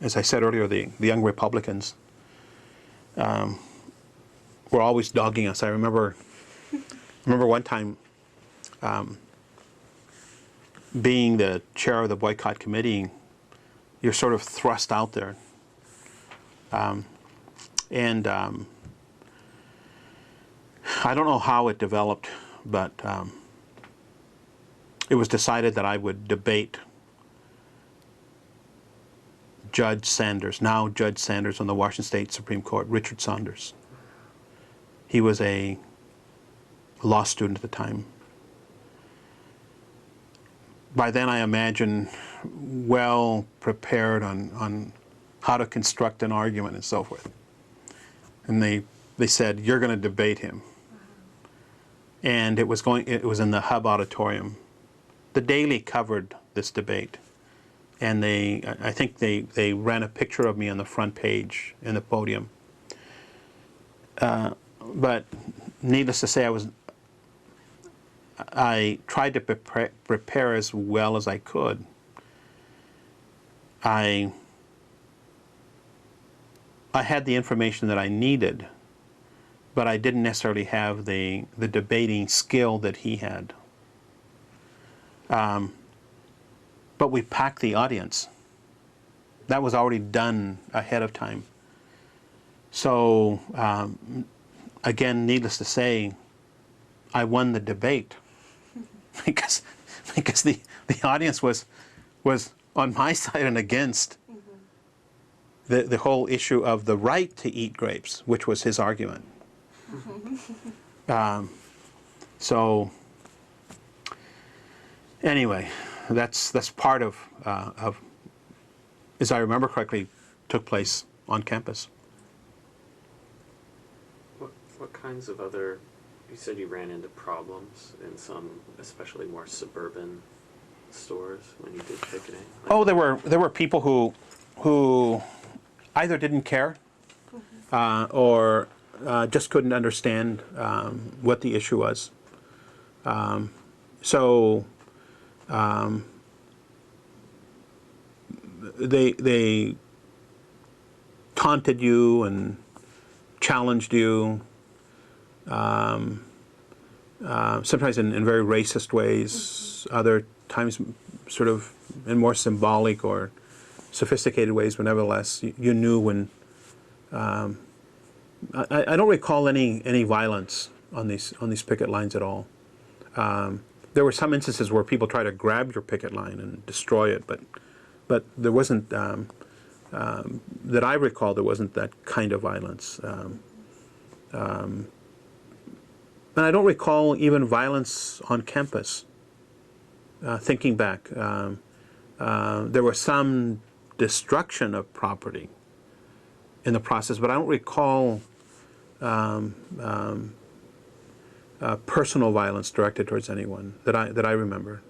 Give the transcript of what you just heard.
as I said earlier, the young Republicans were always dogging us. I remember one time being the chair of the boycott committee, you're sort of thrust out there. And I don't know how it developed, but it was decided that I would debate Judge Sanders, now Judge Sanders on the Washington State Supreme Court, Richard Saunders. He was a law student at the time. By then, I imagine, well prepared on how to construct an argument and so forth. And they said, "You're going to debate him." And it was in the Hub Auditorium. The Daily covered this debate, and I think they ran a picture of me on the front page in the podium. But needless to say, I tried to prepare as well as I could. I had the information that I needed, but I didn't necessarily have the debating skill that he had. But we packed the audience. That was already done ahead of time. So, again, needless to say, I won the debate because the audience was on my side and against the whole issue of the right to eat grapes, which was his argument. So anyway, that's part of, as I remember correctly, took place on campus. What kinds of other, you said you ran into problems in some, especially more suburban stores when you did picketing? Oh, there were people who either didn't care or just couldn't understand what the issue was. So they taunted you and challenged you, sometimes in very racist ways, other times sort of in more symbolic or sophisticated ways, but nevertheless, you knew when. I don't recall any violence on these picket lines at all. There were some instances where people tried to grab your picket line and destroy it, but there wasn't, that I recall, there wasn't that kind of violence. And I don't recall even violence on campus. Thinking back, there was some destruction of property in the process, but I don't recall personal violence directed towards anyone that I remember.